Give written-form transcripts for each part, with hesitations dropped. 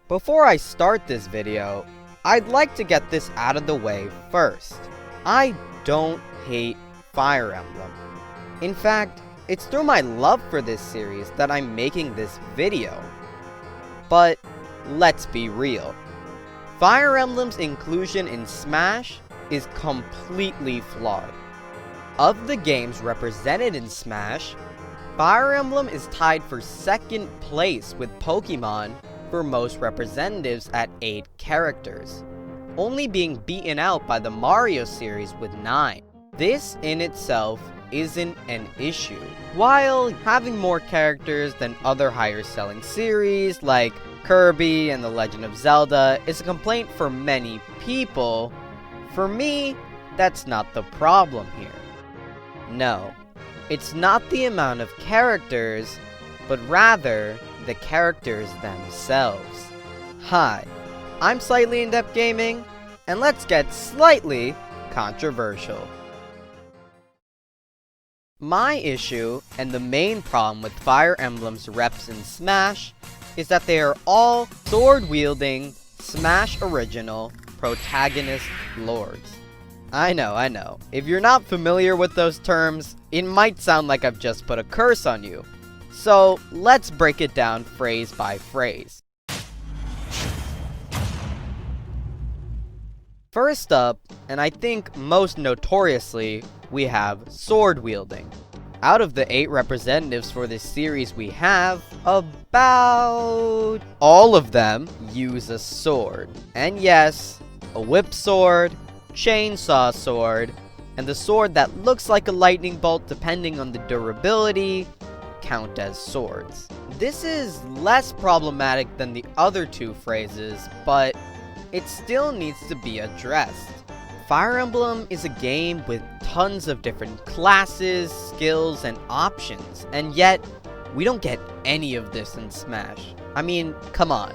Before I start this video, I'd like to get this out of the way first. I don't hate Fire Emblem. In fact, it's through my love for this series that I'm making this video. But let's be real. Fire Emblem's inclusion in Smash is completely flawed. Of the games represented in Smash, Fire Emblem is tied for second place with Pokemon for most representatives at 8 characters, only being beaten out by the Mario series with 9. This in itself isn't an issue. While having more characters than other higher selling series like Kirby and The Legend of Zelda is a complaint for many people, for me, that's not the problem here. No, it's not the amount of characters, but rather the characters themselves. Hi, I'm Slightly In-Depth Gaming, and let's get slightly controversial. My issue, and the main problem with Fire Emblem's reps in Smash, is that they are all sword-wielding, Smash original, protagonist lords. I know. If you're not familiar with those terms, it might sound like I've just put a curse on you. So, let's break it down phrase by phrase. First up, and I think most notoriously, we have sword wielding. Out of the 8 representatives for this series we have, about all of them use a sword. And yes, a whip sword, chainsaw sword, and the sword that looks like a lightning bolt depending on the durability count as swords. This is less problematic than the other 2 phrases, but it still needs to be addressed. Fire Emblem is a game with tons of different classes, skills, and options, and yet we don't get any of this in Smash. I mean, come on.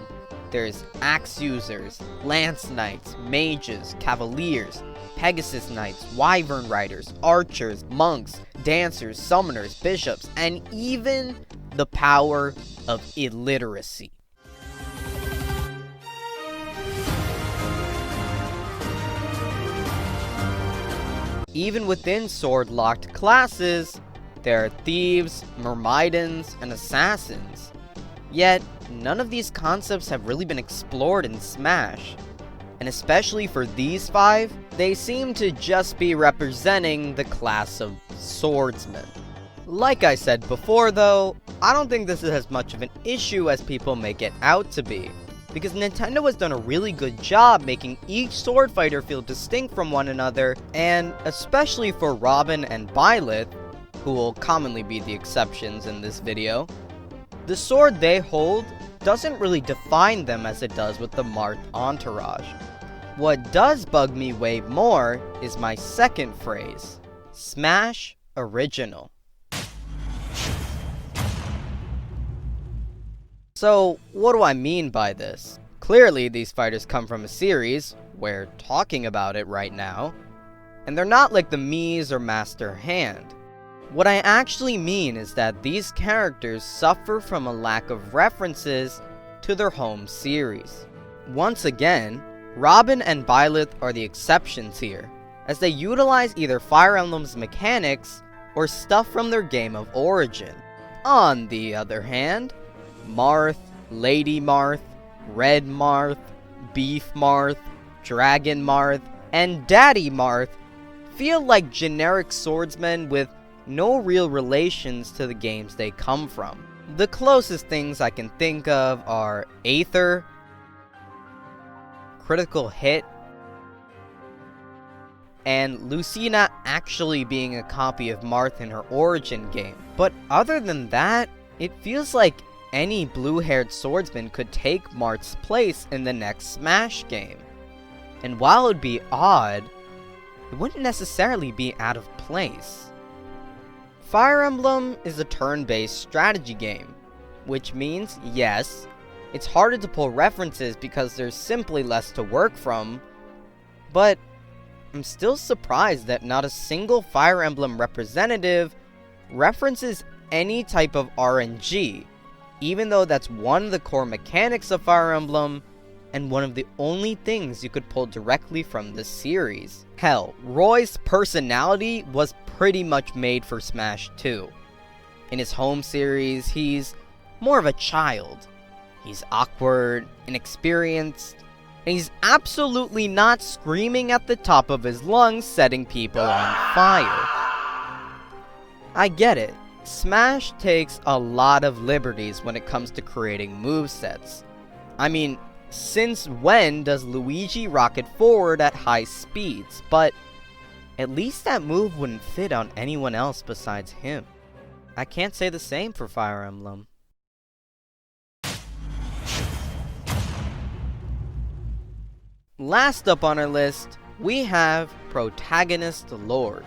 There's Axe users, Lance Knights, Mages, Cavaliers, Pegasus Knights, Wyvern Riders, Archers, Monks, Dancers, Summoners, Bishops, and even the power of illiteracy. Even within sword-locked classes, there are thieves, myrmidons, and assassins. Yet, none of these concepts have really been explored in Smash. And especially for these 5, they seem to just be representing the class of swordsmen. Like I said before though, I don't think this is as much of an issue as people make it out to be, because Nintendo has done a really good job making each sword fighter feel distinct from one another, and especially for Robin and Byleth, who will commonly be the exceptions in this video, the sword they hold doesn't really define them as it does with the Marth entourage. What does bug me way more is my second phrase, Smash Original. So, what do I mean by this? Clearly, these fighters come from a series, we're talking about it right now, and they're not like the Mii's or Master Hand. What I actually mean is that these characters suffer from a lack of references to their home series. Once again, Robin and Byleth are the exceptions here, as they utilize either Fire Emblem's mechanics or stuff from their game of origin. On the other hand, Marth, Lady Marth, Red Marth, Beef Marth, Dragon Marth, and Daddy Marth feel like generic swordsmen with no real relations to the games they come from. The closest things I can think of are Aether, Critical Hit, and Lucina actually being a copy of Marth in her origin game. But other than that, it feels like any blue-haired swordsman could take Marth's place in the next Smash game. And while it would be odd, it wouldn't necessarily be out of place. Fire Emblem is a turn-based strategy game, which means, yes, it's harder to pull references because there's simply less to work from, but I'm still surprised that not a single Fire Emblem representative references any type of RNG, even though that's one of the core mechanics of Fire Emblem, and one of the only things you could pull directly from the series. Hell, Roy's personality was pretty much made for Smash 2. In his home series, he's more of a child. He's awkward, inexperienced, and he's absolutely not screaming at the top of his lungs setting people on fire. I get it. Smash takes a lot of liberties when it comes to creating movesets. I mean, since when does Luigi rocket forward at high speeds? But at least that move wouldn't fit on anyone else besides him. I can't say the same for Fire Emblem. Last up on our list, we have Protagonist Lord.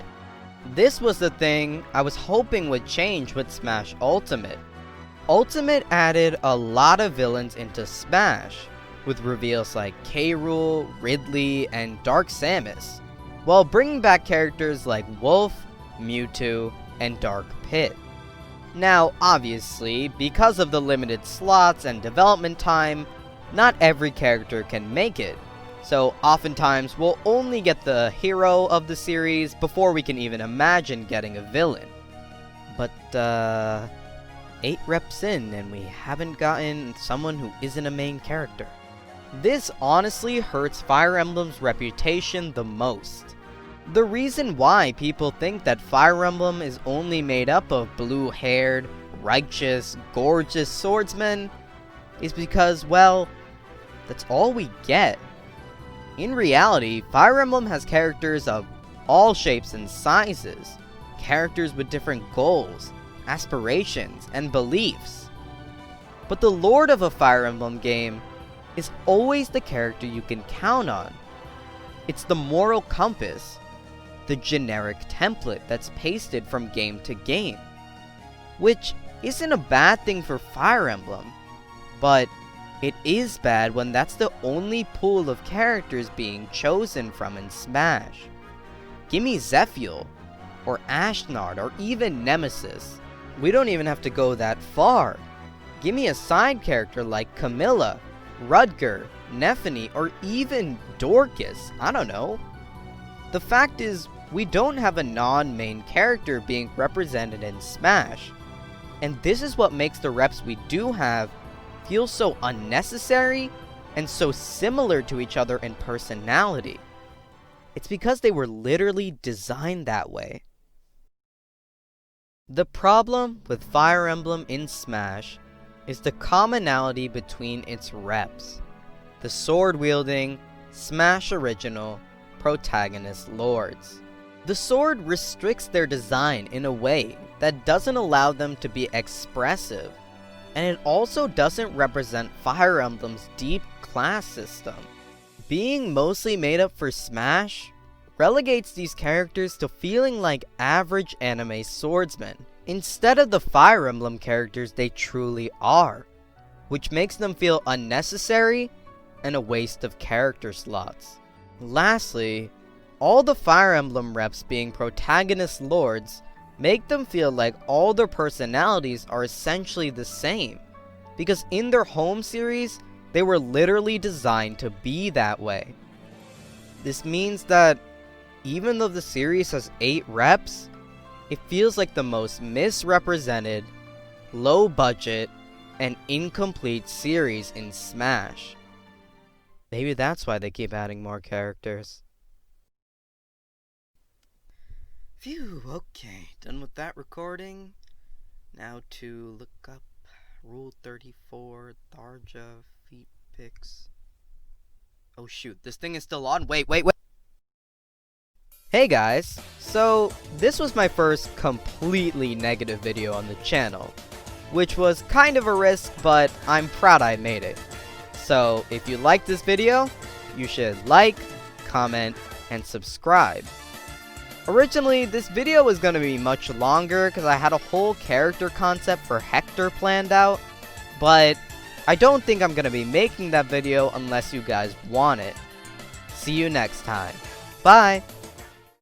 This was the thing I was hoping would change with Smash Ultimate. Ultimate added a lot of villains into Smash, with reveals like K. Rool, Ridley, and Dark Samus, while bringing back characters like Wolf, Mewtwo, and Dark Pit. Now, obviously, because of the limited slots and development time, not every character can make it, so oftentimes we'll only get the hero of the series before we can even imagine getting a villain. But, 8 reps in and we haven't gotten someone who isn't a main character. This honestly hurts Fire Emblem's reputation the most. The reason why people think that Fire Emblem is only made up of blue-haired, righteous, gorgeous swordsmen is because, well, that's all we get. In reality, Fire Emblem has characters of all shapes and sizes, characters with different goals, aspirations, and beliefs. But the Lord of a Fire Emblem game is always the character you can count on. It's the moral compass, the generic template that's pasted from game to game. Which isn't a bad thing for Fire Emblem, but it is bad when that's the only pool of characters being chosen from in Smash. Gimme Zephiel, or Ashnard, or even Nemesis. We don't even have to go that far. Gimme a side character like Camilla, Rudger, Nephany, or even Dorcas, I don't know. The fact is, we don't have a non-main character being represented in Smash, and this is what makes the reps we do have feel so unnecessary and so similar to each other in personality. It's because they were literally designed that way. The problem with Fire Emblem in Smash is the commonality between its reps. The sword-wielding, Smash Original, Protagonist Lords. The sword restricts their design in a way that doesn't allow them to be expressive, and it also doesn't represent Fire Emblem's deep class system. Being mostly made up for Smash relegates these characters to feeling like average anime swordsmen, instead of the Fire Emblem characters they truly are, which makes them feel unnecessary and a waste of character slots. Lastly, all the Fire Emblem reps being Protagonist Lords make them feel like all their personalities are essentially the same, because in their home series, they were literally designed to be that way. This means that even though the series has 8 reps, it feels like the most misrepresented, low budget, and incomplete series in Smash. Maybe that's why they keep adding more characters. Phew, okay, done with that recording. Now to look up Rule 34, Tharja, feet pics. Oh shoot, this thing is still on. Wait. Hey guys, so this was my first completely negative video on the channel, which was kind of a risk, but I'm proud I made it. So if you liked this video, you should like, comment, and subscribe. Originally, this video was going to be much longer because I had a whole character concept for Hector planned out, but I don't think I'm going to be making that video unless you guys want it. See you next time. Bye!